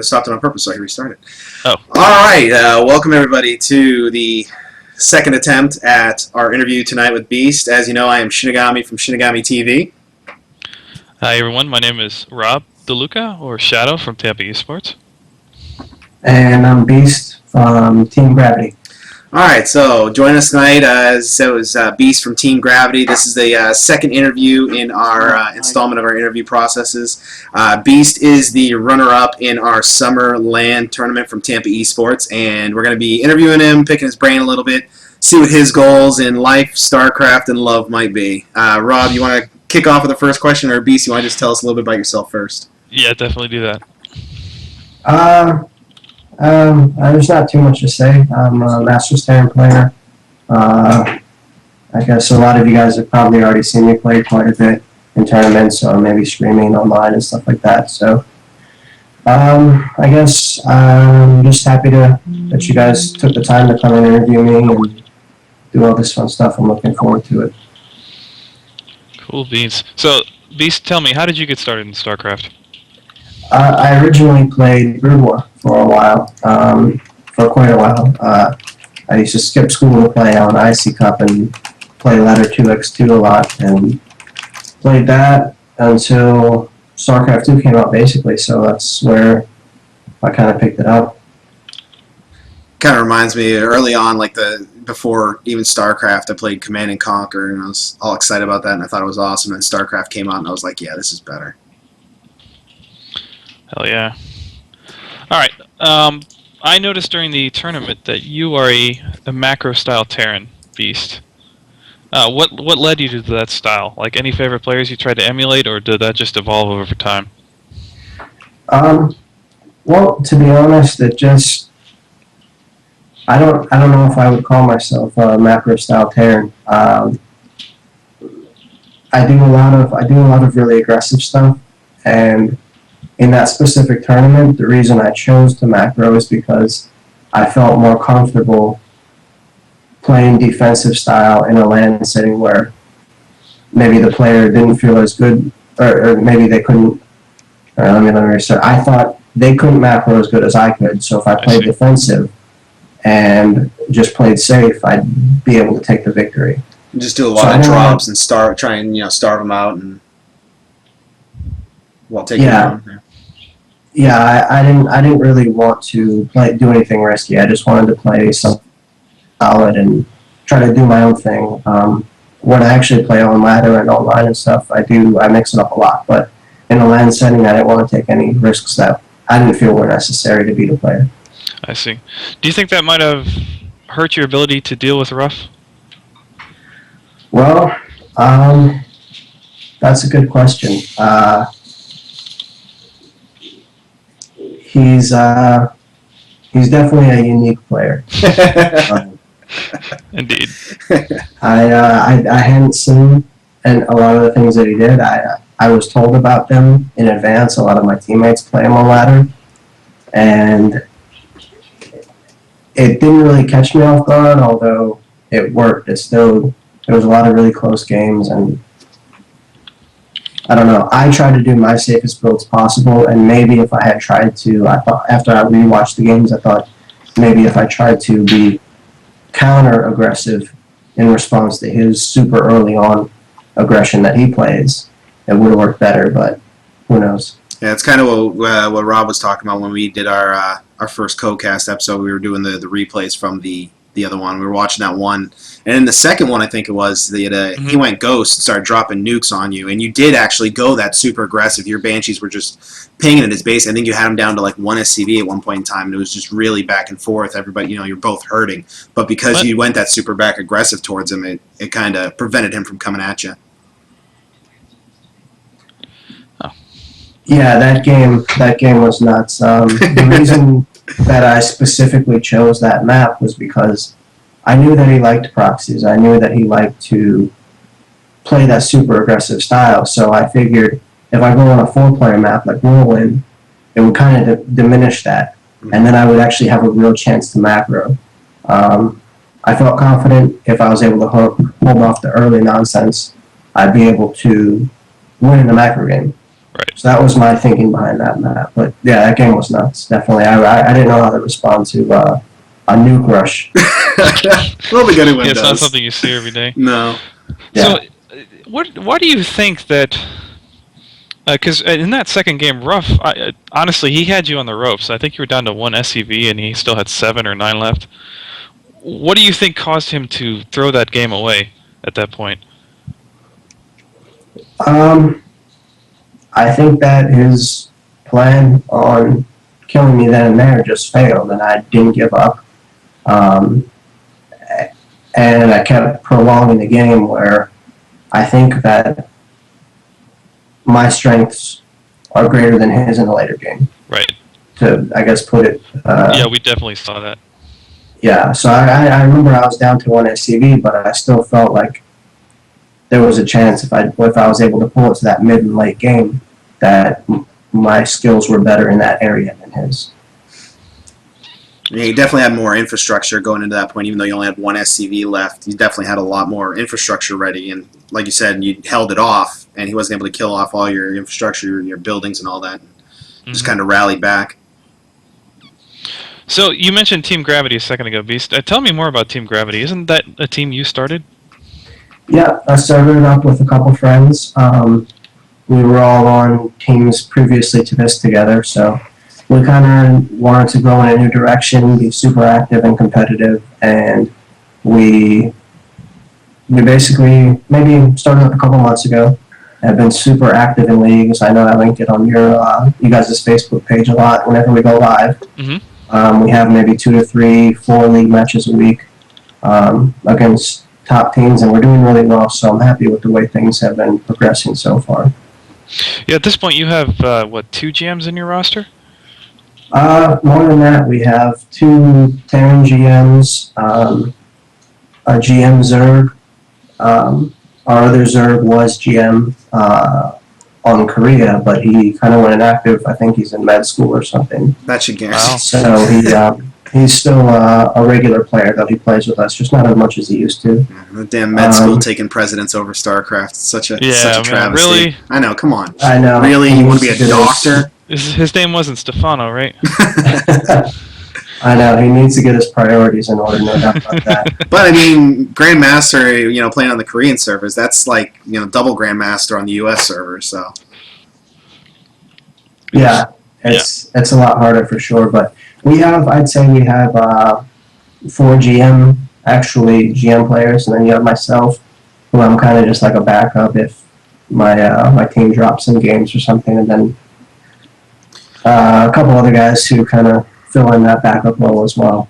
Stopped it on purpose, so I restarted. Oh. All right, welcome everybody to the second attempt at our interview tonight with BeaSt. As you know, I am Shinigami from Shinigami TV. Hi everyone, my name is Rob DeLuca, or Shadow from Tampa Esports. And I'm BeaSt from Team Gravity. All right, so join us tonight. As I said, it was BeaSt from Team Gravity. This is the second interview in our installment of our interview processes. BeaSt is the runner-up in our Summer LAN tournament from Tampa Esports, and we're going to be interviewing him, picking his brain a little bit, see what his goals in life, StarCraft, and love might be. Rob, you want to kick off with the first question, or BeaSt, you want to just tell us a little bit about yourself first? Yeah, definitely do that. There's not too much to say. I'm a Masters Terran player. I guess a lot of you guys have probably already seen me play quite a bit in tournaments, or maybe streaming online and stuff like that. So, I guess I'm just happy that you guys took the time to come and interview me and do all this fun stuff. I'm looking forward to it. Cool beans. So, BeaSt, tell me, how did you get started in StarCraft? I originally played Brood War for a while, for quite a while. I used to skip school to play on IC Cup and play Ladder 2x2 a lot, and played that until StarCraft 2 came out, basically, so that's where I kind of picked it up. Kind of reminds me early on, like before even StarCraft, I played Command and Conquer, and I was all excited about that, and I thought it was awesome. And StarCraft came out, and I was like, yeah, this is better. Hell yeah. Alright, I noticed during the tournament that you are a macro-style Terran, BeaSt. What led you to that style? Like, any favorite players you tried to emulate, or did that just evolve over time? Well, to be honest, it just... I don't know if I would call myself a macro-style Terran. I do a lot of really aggressive stuff, and in that specific tournament, the reason I chose to macro is because I felt more comfortable playing defensive style in a LAN setting where maybe the player didn't feel as good, or maybe they couldn't. Let me restart. I thought they couldn't macro as good as I could, so if I played defensive and just played safe, I'd be able to take the victory. You just do a lot of drops and try and starve them out and while taking them down. Yeah, I didn't really want to do anything risky. I just wanted to play something solid and try to do my own thing. When I actually play on ladder and online and stuff, I mix it up a lot. But in a LAN setting, I didn't want to take any risks that I didn't feel were necessary to beat a player. I see. Do you think that might have hurt your ability to deal with Rough? Well, that's a good question. He's definitely a unique player. Indeed. I hadn't seen a lot of the things that he did. I was told about them in advance. A lot of my teammates play him on ladder, and it didn't really catch me off guard. Although it worked, there was a lot of really close games, and I don't know. I tried to do my safest builds possible, and maybe if I had tried to, I thought after I rewatched the games, I thought maybe if I tried to be counter-aggressive in response to his super early on aggression that he plays, it would have worked better, but who knows. Yeah, it's kind of what Rob was talking about when we did our first co-cast episode. We were doing the replays from the other one. We were watching that one. And in the second one, I think it was, he went ghost and started dropping nukes on you. And you did actually go that super aggressive. Your Banshees were just pinging at his base. I think you had him down to like 1 SCV at one point in time. And it was just really back and forth. Everybody, you're both hurting. But because you went that super back aggressive towards him, it kind of prevented him from coming at you. Oh. Yeah, that game was nuts. The reason that I specifically chose that map was because I knew that he liked proxies. I knew that he liked to play that super aggressive style. So I figured if I go on a 4-player map like Whirlwind, it would kind of diminish that. And then I would actually have a real chance to macro. I felt confident if I was able to hold off the early nonsense, I'd be able to win in the macro game. Right. So that was my thinking behind that map. But yeah, that game was nuts. Definitely, I didn't know how to respond to a nuke rush. I don't think anyone Yeah, it's not does. something you see every day. No. So, Yeah. why do you think that? Because in that second game, Ruff, honestly, he had you on the ropes. I think you were down to 1 SCV, and he still had 7 or 9 left. What do you think caused him to throw that game away at that point? I think that his plan on killing me then and there just failed, and I didn't give up. Um, and I kept prolonging the game where I think that my strengths are greater than his in the later game. Right. To, I guess, put it. Yeah, we definitely saw that. Yeah, so I remember I was down to 1 SCV, but I still felt like there was a chance if I was able to pull it to that mid and late game that my skills were better in that area than his. Yeah, you definitely had more infrastructure going into that point, even though you only had 1 SCV left. You definitely had a lot more infrastructure ready, and like you said, you held it off, and he wasn't able to kill off all your infrastructure, your buildings, and all that. Just kind of rallied back. So you mentioned Team Gravity a second ago, BeaSt. Tell me more about Team Gravity. Isn't that a team you started? Yeah, I started it up with a couple friends. We were all on teams previously to this together, so we kind of wanted to go in a new direction, be super active and competitive, and we basically maybe started up a couple months ago. Have been super active in leagues. I know I linked it on your you guys' Facebook page a lot whenever we go live. Mm-hmm. We have maybe 2 to 3, 4 league matches a week against top teams, and we're doing really well. So I'm happy with the way things have been progressing so far. Yeah, at this point you have 2 GMs in your roster? More than that, we have 2 Terran GMs, a GM Zerg. Our other Zerg was GM on Korea, but he kind of went inactive. I think he's in med school or something. That should guarantee. Wow. So he's still a regular player, though he plays with us, just not as much as he used to. The damn med school taking precedence over StarCraft. It's such a travesty. Man, really? I know, come on. I know. Really? You want to be a doctor? His name wasn't Stefano, right? I know, he needs to get his priorities in order, no doubt about that. But I mean, Grandmaster, playing on the Korean servers, that's like, double Grandmaster on the US servers, so. Yeah, it's a lot harder for sure, but I'd say we have 4 GM players, and then you have myself, who I'm kind of just like a backup if my team drops some games or something, and then a couple other guys who kind of fill in that backup role as well.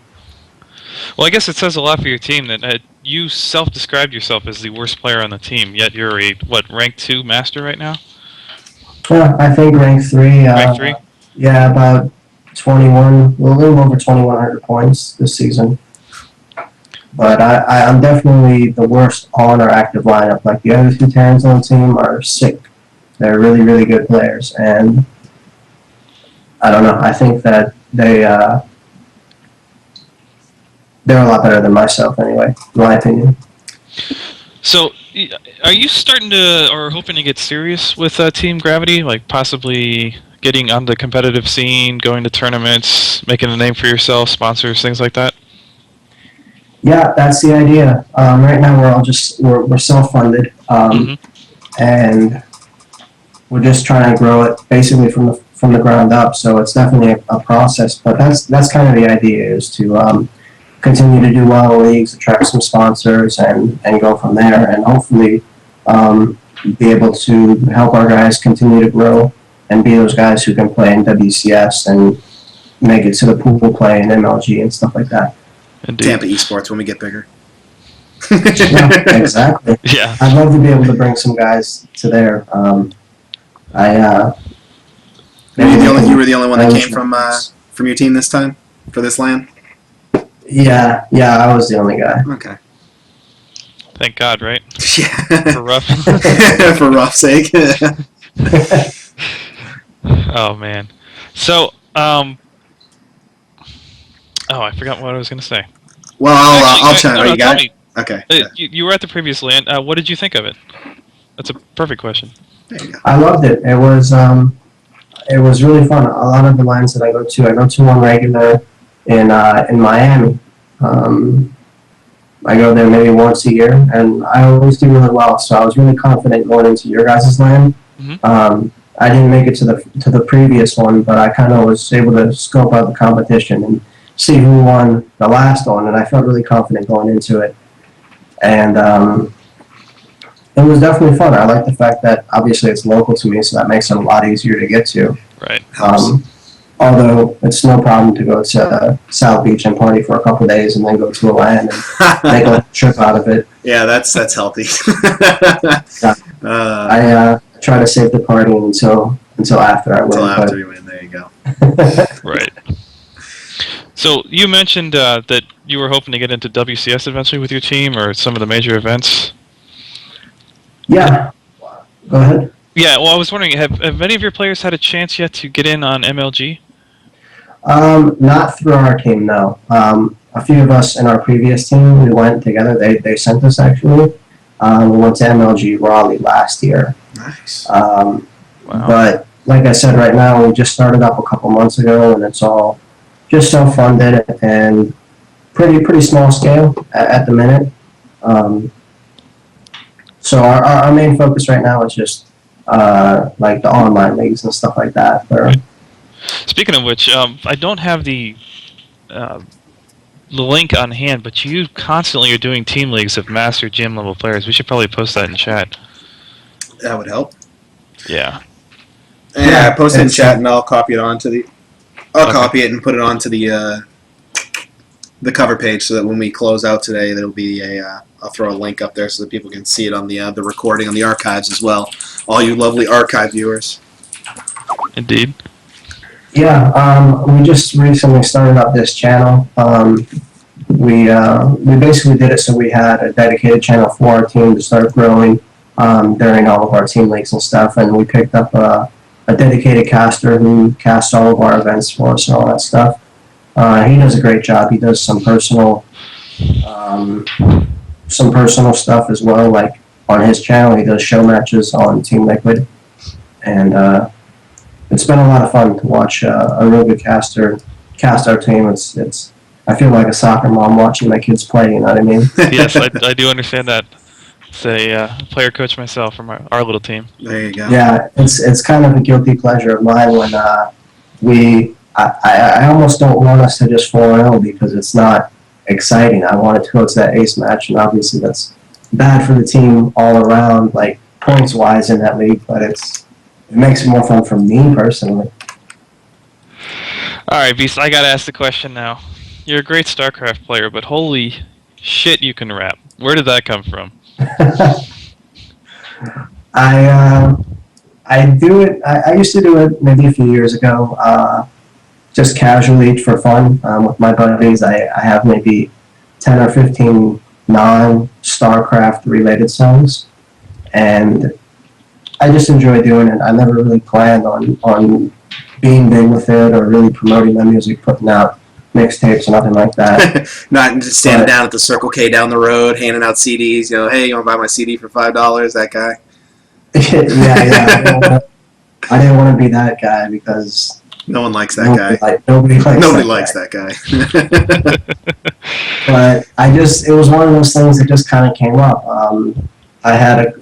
Well, I guess it says a lot for your team that you self-described yourself as the worst player on the team, yet you're a, rank 2 master right now? Yeah, I think rank 3. Rank 3? Yeah, about 21, a little over 2,100 points this season. But I'm definitely the worst on our active lineup. Like, the other 2 Terrans on the team are sick. They're really, really good players, and I don't know. I think that they're a lot better than myself, anyway, in my opinion. So, are you starting to, or hoping to get serious with Team Gravity? Like, possibly getting on the competitive scene, going to tournaments, making a name for yourself, sponsors, things like that? Yeah, that's the idea. Right now, we're self-funded, and we're just trying to grow it basically from the ground up. So it's definitely a process, but that's kind of the idea, is to continue to do well in leagues, attract some sponsors, and go from there, and hopefully be able to help our guys continue to grow and be those guys who can play in WCS and make it to the pool play and MLG and stuff like that. Indeed. Tampa Esports when we get bigger. Yeah, exactly. Yeah. I'd love to be able to bring some guys to there. You were the only one that came from your team this time for this LAN? Yeah, I was the only guy. Okay. Thank God, right? Yeah. For Ruff. For Ruff's sake. Oh, man. So, I forgot what I was going to say. Well, I'll Actually, chime in. You got tell it? me. Okay. You were at the previous LAN. What did you think of it? That's a perfect question. There you go. I loved it. It was really fun. A lot of the lines that I go to one regular in Miami. I go there maybe once a year, and I always do really well. So I was really confident going into your guys' land. I didn't make it to the previous one, but I kind of was able to scope out the competition and see who won the last one, and I felt really confident going into it. And it was definitely fun. I like the fact that obviously it's local to me, so that makes it a lot easier to get to. Right. Although it's no problem to go to South Beach and party for a couple of days and then go to a land and make a trip out of it. Yeah, that's healthy. I try to save the party until after I win. Until after you win, there you go. Right. So you mentioned that you were hoping to get into WCS eventually with your team, or some of the major events. Yeah. Go ahead. Yeah. Well, I was wondering, have any of your players had a chance yet to get in on MLG? Not through our team, no. A few of us in our previous team, we went together. They sent us actually. We went to MLG Raleigh last year. Nice. Wow. But like I said, right now we just started up a couple months ago, and it's all just self-funded and pretty small scale at the minute. So our main focus right now is just like the online leagues and stuff like that. Speaking of which, I don't have the link on hand, but you constantly are doing team leagues of master gym level players. We should probably post that in chat. That would help. Yeah. Yeah, post it in chat and I'll copy it onto the. I'll copy it and put it onto the cover page so that when we close out today, there'll be I'll throw a link up there so that people can see it on the recording on the archives as well. All you lovely archive viewers. Indeed. Yeah, we just recently started up this channel. We basically did it so we had a dedicated channel for our team to start growing during all of our team leagues and stuff, and we picked up a dedicated caster who casts all of our events for us and all that stuff. He does a great job. He does some personal stuff as well, like on his channel. He does show matches on Team Liquid, and it's been a lot of fun to watch a real good caster cast our team. It's I feel like a soccer mom watching my kids play. You know what I mean? Yes, I do understand that. It's a player coach myself from our little team. There you go. Yeah, it's kind of a guilty pleasure of mine when I almost don't want us to just 4-0 because it's not exciting. I want it to go to that ace match, and obviously that's bad for the team all around, like points wise in that league. But it makes it more fun for me personally. All right, BeaSt, I gotta ask the question now. You're a great StarCraft player, but holy shit, you can rap. Where did that come from? I do it. I used to do it maybe a few years ago, just casually for fun with my buddies. I have maybe 10 or 15 non-StarCraft related songs, and I just enjoy doing it. I never really planned on being big with it or really promoting my music, putting out mixtapes or nothing like that. Not just standing down at the Circle K down the road, handing out CDs. You know, hey, you want to buy my CD for $5? That guy. Yeah. I didn't want to be that guy because no one likes that guy. Nobody likes that guy. But it was one of those things that just kind of came up. I had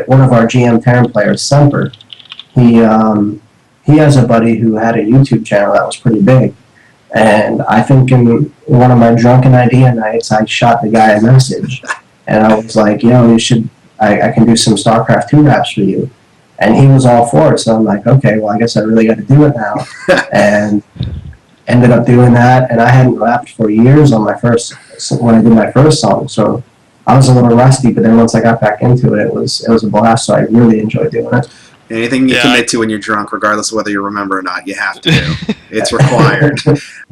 one of our GM Terran players, Semper. He has a buddy who had a YouTube channel that was pretty big. And I think in one of my drunken idea nights, I shot the guy a message. And I was like, you should, I can do some StarCraft 2 raps for you. And he was all for it. So I'm like, okay, well, I guess I really got to do it now. And ended up doing that. And I hadn't rapped for years when I did my first song. So I was a little rusty, but then once I got back into it, it was a blast. So I really enjoyed doing it. Anything you commit to when you're drunk, regardless of whether you remember or not, you have to do. It's required.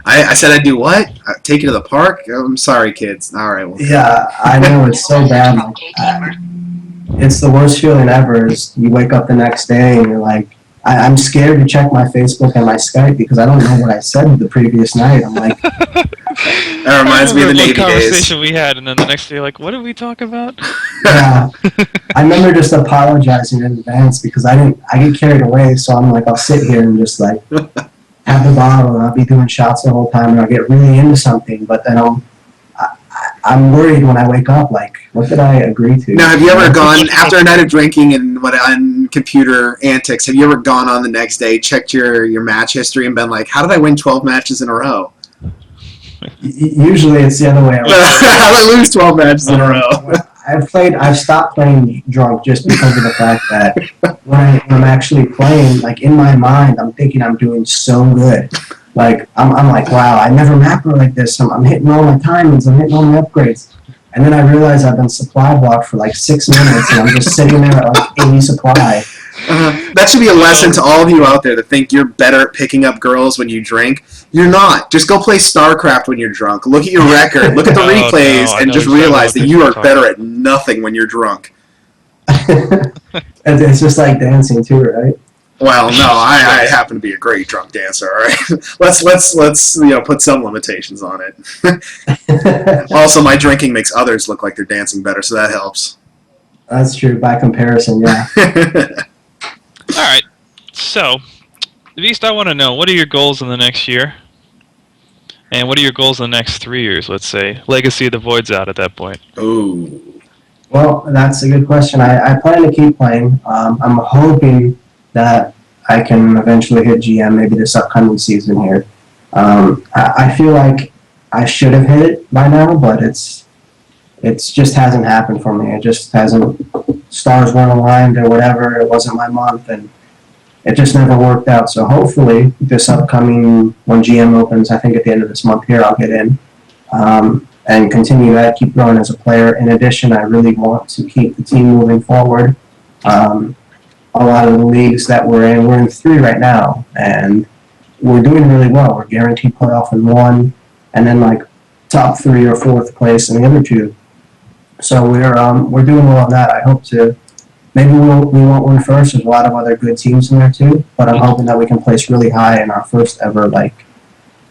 I said I'd do what? Take you to the park? I'm sorry, kids. All right. Well. Yeah, I know. It's so bad. It's the worst feeling ever is you wake up the next day and you're like, I'm scared to check my Facebook and my Skype because I don't know what I said the previous night. I'm like, That reminds me of the Navy days. Conversation we had, and then the next day, you're like, what did we talk about? Yeah. I remember just apologizing in advance because I get carried away, so I'm like, I'll sit here and just like have the bottle and I'll be doing shots the whole time and I'll get really into something, but then I'm worried when I wake up, like, what did I agree to? Now, have you ever gone, after a night of drinking and on computer antics, have you ever gone on the next day, checked your match history and been like, how did I win 12 matches in a row? Usually it's the other way around. How did I lose 12 matches in a row? I've stopped playing drunk just because of the fact that when I'm actually playing, like, in my mind, I'm thinking I'm doing so good. Like, I'm like, wow, I never macro like this. I'm hitting all my timings. I'm hitting all my upgrades. And then I realize I've been supply blocked for like 6 minutes, and I'm just sitting there at like 80 supply. That should be a lesson to all of you out there that think you're better at picking up girls when you drink. You're not. Just go play StarCraft when you're drunk. Look at your record. Look at the replays, and just realize that you are better at nothing when you're drunk. It's just like dancing too, right? Well, no, I happen to be a great drunk dancer. All right, let's put some limitations on it. Also, my drinking makes others look like they're dancing better, so that helps. That's true by comparison, yeah. All right, so BeaSt, I want to know, what are your goals in the next year, and what are your goals in the next 3 years? Let's say Legacy of the Void's out at that point. Ooh. Well, that's a good question. I plan to keep playing. I'm hoping that I can eventually hit GM maybe this upcoming season here. I feel like I should have hit it by now, but it's just hasn't happened for me. It just hasn't. Stars weren't aligned or whatever. It wasn't my month, and it just never worked out. So hopefully this upcoming, when GM opens, I think at the end of this month here, I'll get in and continue that, keep growing as a player. In addition, I really want to keep the team moving forward. A lot of the leagues that we're in 3 right now, and we're doing really well. We're guaranteed playoff in 1, and then like top 3 or 4th place in the other 2. So we're doing well on that. I hope to. Maybe we won't win first. There's a lot of other good teams in there too, but I'm hoping that we can place really high in our first ever like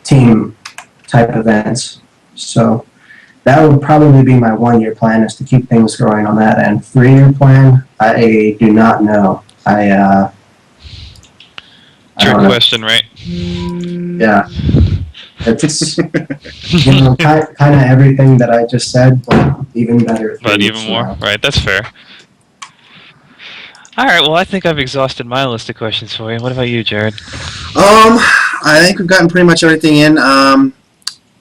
team type events. So that would probably be my 1-year plan, is to keep things growing on that end. 3-year plan, I do not know. Trick question, right? Yeah. It's kind of everything that I just said, but even better. But even more, right? That's fair. All right. Well, I think I've exhausted my list of questions for you. What about you, Jared? I think we've gotten pretty much everything in.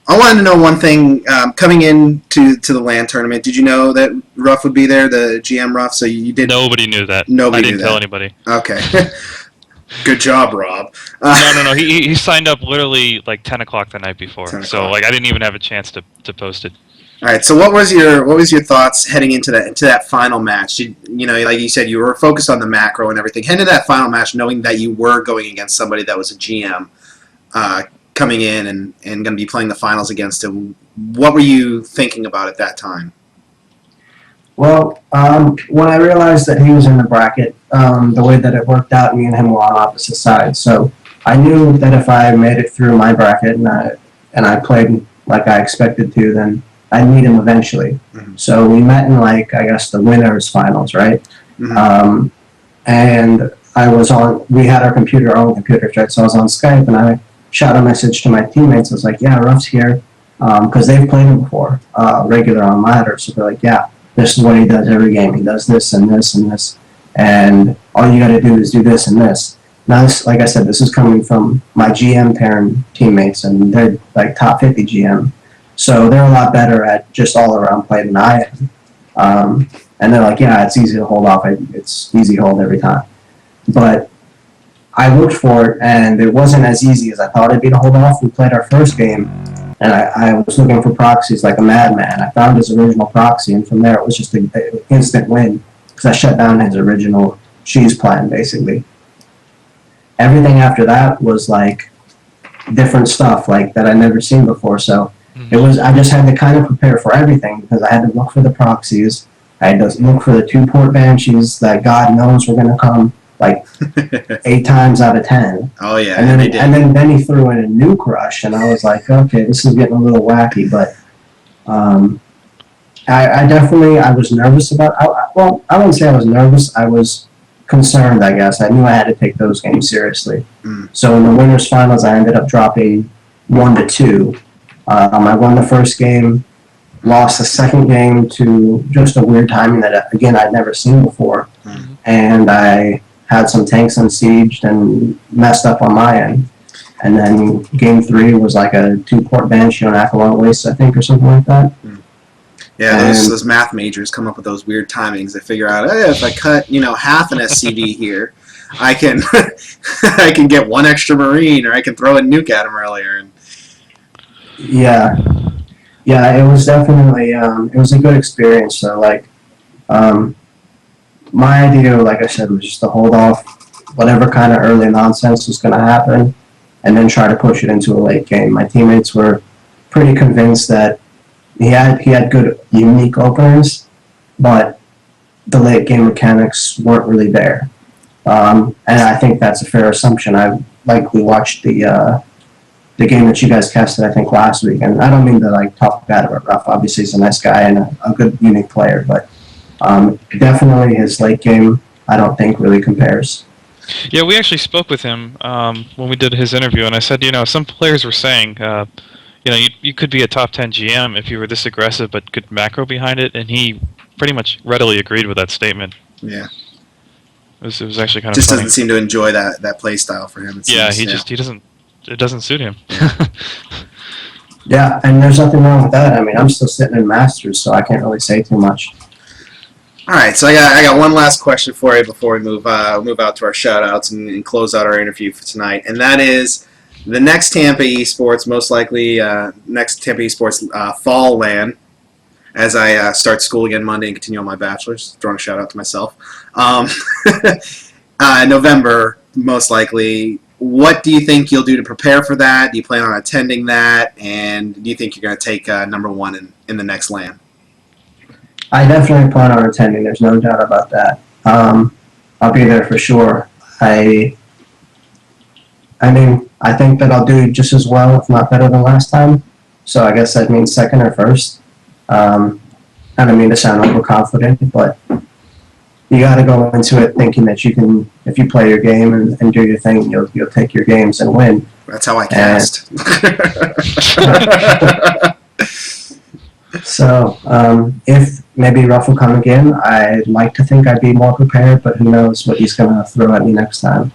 I wanted to know one thing. Coming into the LAN tournament, did you know that Ruff would be there, the GM Ruff? So you did. Nobody knew that. Nobody I didn't knew tell that. anybody. Okay. Good job, Rob. No. He signed up literally like 10 o'clock the night before. 10 So o'clock. like I didn't even have a chance to post it. All right. So what was your thoughts heading into that final match? Like you said, you were focused on the macro and everything. Heading into that final match, knowing that you were going against somebody that was a GM, coming in and going to be playing the finals against him. What were you thinking about at that time? Well, when I realized that he was in the bracket, the way that it worked out, me and him were on opposite sides. So I knew that if I made it through my bracket and I played like I expected to, then I'd meet him eventually. Mm-hmm. So we met in the winners finals, right? Mm-hmm. And we had our own computers, right? So I was on Skype and I shot a message to my teammates. I was like, yeah, Ruff's here. Because they've played him before, regular on ladder. So they're like, yeah, this is what he does every game. He does this and this and this. And all you got to do is do this and this. Now, like I said, this is coming from my GM Terran teammates, and they're like top 50 GM. So they're a lot better at just all-around play than I am. And they're like, yeah, it's easy to hold off. It's easy hold every time. But I looked for it, and it wasn't as easy as I thought it'd be to hold off. We played our first game, and I was looking for proxies like a madman. I found his original proxy, and from there it was just an instant win because I shut down his original cheese plan, basically. Everything after that was like different stuff like that I'd never seen before. So I just had to kind of prepare for everything because I had to look for the proxies. I had to look for the 2-port banshees that God knows were going to come. like 8 times out of 10. Oh yeah, And then they did. then he threw in a Nuke Rush, and I was like, okay, this is getting a little wacky. But I definitely I was nervous about. Well, I wouldn't say I was nervous. I was concerned. I guess I knew I had to take those games seriously. So in the winners finals, I ended up dropping 1-2. I won the first game, lost the second game to just a weird timing that again I'd never seen before, and I had some tanks unsieged and messed up on my end. And then game 3 was like a 2-port Banshee on Avalon Waste, I think, or something like that. Yeah, those math majors come up with those weird timings. They figure out, hey, if I cut half an SCV here, I can I can get 1 extra Marine, or I can throw a nuke at him earlier. And yeah, it was definitely it was a good experience. So like, my idea, like I said, was just to hold off whatever kind of early nonsense was going to happen, and then try to push it into a late game. My teammates were pretty convinced that he had good unique openers, but the late game mechanics weren't really there. And I think that's a fair assumption. We watched the game that you guys casted, I think, last week, and I don't mean to like talk bad about Grav. Obviously, he's a nice guy and a good unique player, but definitely his late game, I don't think really compares. Yeah, we actually spoke with him when we did his interview, and I said, some players were saying, you could be a top 10 GM if you were this aggressive, but could macro behind it, and he pretty much readily agreed with that statement. Yeah, it was actually kind of just funny. Doesn't seem to enjoy that play style for him. He doesn't. It doesn't suit him. Yeah, and there's nothing wrong with that. I mean, I'm still sitting in Masters, so I can't really say too much. All right, so I got one last question for you before we move out to our shout-outs and close out our interview for tonight, and that is the next Tampa Esports, most likely next Tampa Esports fall LAN, as I start school again Monday and continue on my bachelor's. Throwing a shout-out to myself. November, most likely. What do you think you'll do to prepare for that? Do you plan on attending that? And do you think you're going to take number 1 in the next LAN? I definitely plan on attending. There's no doubt about that. I'll be there for sure. I mean, I think that I'll do just as well, if not better than last time. So I guess that means second or first. I don't mean to sound overconfident, but you got to go into it thinking that you can, if you play your game and do your thing, you'll take your games and win. That's how I cast. So if maybe Ruff will come again, I'd like to think I'd be more prepared, but who knows what he's going to throw at me next time.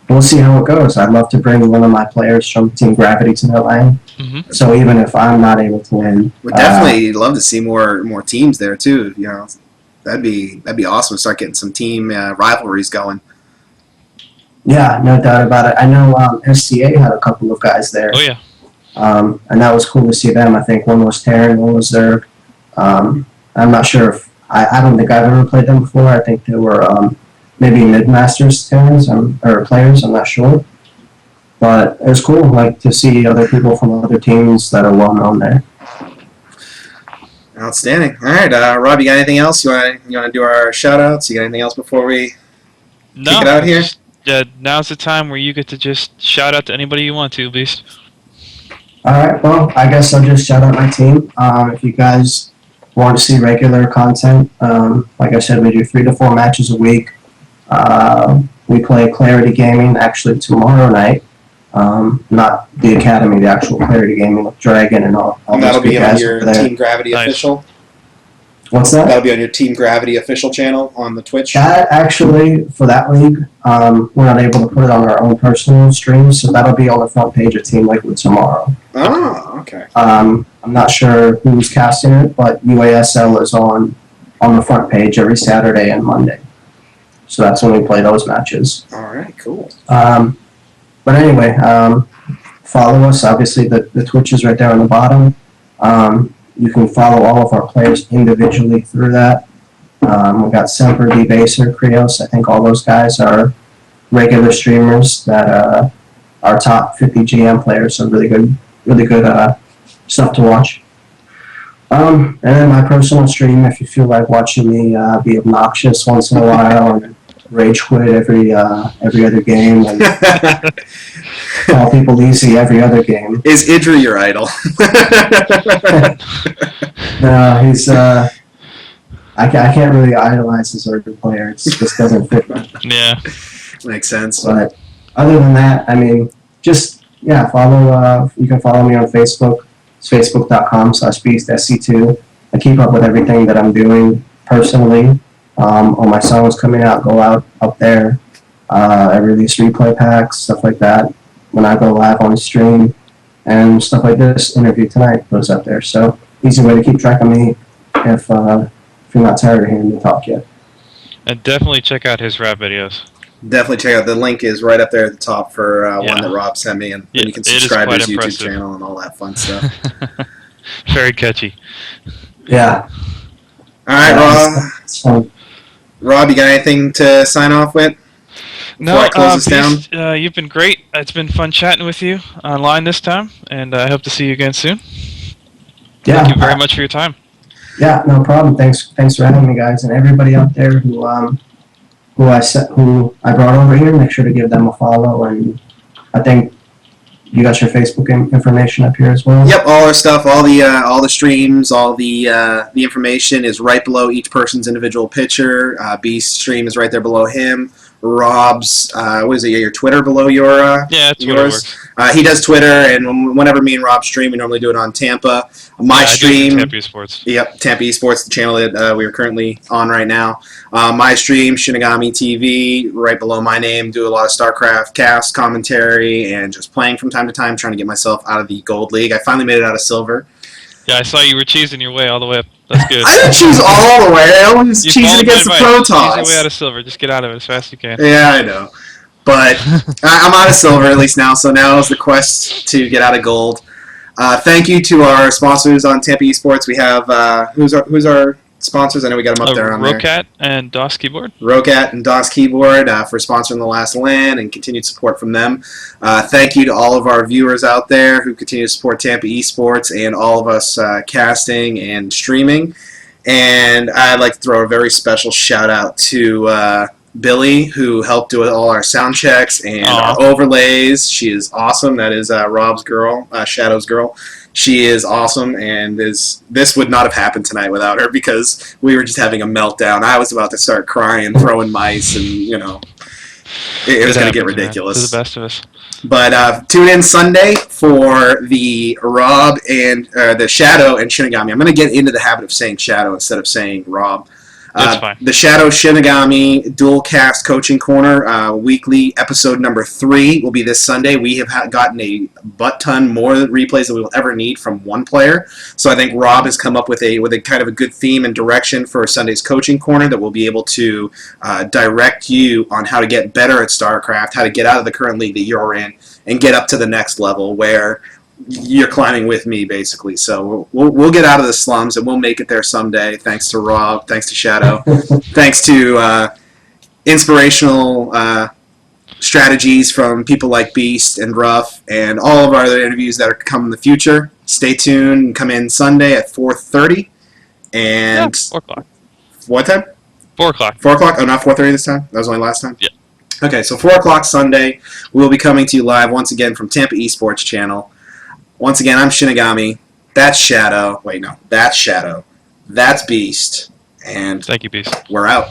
We'll see how it goes. I'd love to bring one of my players from Team Gravity to that lane. Mm-hmm. So even if I'm not able to win, would definitely love to see more teams there too. That'd be awesome to start getting some team rivalries going. Yeah, no doubt about it. I know SCA had a couple of guys there. Oh yeah. And that was cool to see them. I think one was Terran, one was Zerg. I'm not sure if I don't think I've ever played them before. I think they were maybe mid-masters Terrans or players. I'm not sure, but it was cool, like to see other people from other teams that are well known there. Outstanding. All right, Rob, you got anything else? You want to do our shout outs? You got anything else before we kick it out here? Now's the time where you get to just shout out to anybody you want to, BeaSt. All right, well, I guess I'll just shout out my team. If you guys want to see regular content, like I said, we do 3 to 4 matches a week. We play Clarity Gaming actually tomorrow night. Not the Academy, the actual Clarity Gaming with Dragon and all and that'll those be guys on your over there. Team Gravity official? What's that? That'll be on your Team Gravity official channel on the Twitch? That actually, for that league, we're not able to put it on our own personal streams, so that'll be on the front page of Team Liquid tomorrow. Oh, okay. I'm not sure who's casting it, but UASL is on the front page every Saturday and Monday. So that's when we play those matches. All right, cool. But anyway, follow us. Obviously, the Twitch is right there on the bottom. You can follow all of our players individually through that. We've got Semper, DBaser, Krios. I think all those guys are regular streamers that are top 50 GM players, so really good stuff to watch. And then my personal stream, if you feel like watching me be obnoxious once in a while and rage quit every other game and call people easy every other game. Is Idri your idol? No, he's I can't really idolize this other player. It just doesn't fit me. Yeah. Makes sense. But other than that, I mean, just follow. You can follow me on Facebook. It's facebook.com/BeaSt SC2. I keep up with everything that I'm doing personally. All my songs coming out go out up there. I release replay packs, stuff like that. When I go live on stream and stuff like this, interview tonight goes up there. So easy way to keep track of me if you're not tired of hearing me talk yet. And definitely check out his rap videos. Definitely check out the link is right up there at the top for one that Rob sent me, and then you can subscribe to his YouTube channel and all that fun stuff. Very catchy. Yeah. All right, Rob. It's fun. Rob, you got anything to sign off with? No, I close this BeaSt, you've been great. It's been fun chatting with you online this time, and I hope to see you again soon. Yeah. Thank you very much for your time. Yeah, no problem. Thanks for having me, guys, and everybody out there who I brought over here. Make sure to give them a follow, and I think you got your Facebook information up here as well. Yep, all our stuff, all the streams, all the information is right below each person's individual picture. BeaSt's stream is right there below him. Rob's, what is it? Your Twitter below your Yeah, Twitter yours. works. He does Twitter, and whenever me and Rob stream, we normally do it on Tampa. My stream. Tampa Sports. Yep, Tampa Esports, the channel that we are currently on right now. My stream, Shinigami TV, right below my name. Do a lot of StarCraft cast commentary and just playing from time to time, trying to get myself out of the Gold League. I finally made it out of Silver. Yeah, I saw you were cheesing your way all the way up. That's good. I didn't choose all the way. I was You cheesing followed against the my Pro advice. Cheese your way Toss. out of silver. Just get out of it as fast as you can. Yeah, I know. But I'm out of Silver at least now, so now is the quest to get out of Gold. Thank you to our sponsors on Tampa Esports. We have who's our sponsors? I know we got them up there on there. Rocat and DOS Keyboard. Rocat and DOS Keyboard for sponsoring the last LAN and continued support from them. Thank you to all of our viewers out there who continue to support Tampa Esports and all of us casting and streaming. And I'd like to throw a very special shout out to Billy, who helped do all our sound checks and our overlays. She is awesome. That is Rob's girl, Shadow's girl. She is awesome, and this would not have happened tonight without her because we were just having a meltdown. I was about to start crying, throwing mice, and it was going to get ridiculous. To the best of us. But tune in Sunday for the Rob and the Shadow and Shinigami. I'm going to get into the habit of saying Shadow instead of saying Rob. That's fine. The Shadow Shinigami Dual Cast Coaching Corner weekly episode number 3 will be this Sunday. We have gotten a butt-ton more replays than we will ever need from one player. So I think Rob has come up with a kind of a good theme and direction for Sunday's Coaching Corner that will be able to direct you on how to get better at StarCraft, how to get out of the current league that you're in, and get up to the next level where you're climbing with me, basically. So we'll get out of the slums, and we'll make it there someday, thanks to Rob, thanks to Shadow, thanks to inspirational strategies from people like BeaSt and Ruff, and all of our other interviews that are coming in the future. Stay tuned and come in Sunday at 4:30. And 4 o'clock. What time? 4 o'clock. 4 o'clock? Oh, not 4:30 this time? That was only last time? Yeah. Okay, so 4 o'clock Sunday, we'll be coming to you live once again from Tampa Esports Channel. Once again, I'm Shinigami. That's Shadow. Wait, no. That's Shadow. That's BeaSt. And Thank you, BeaSt. we're out.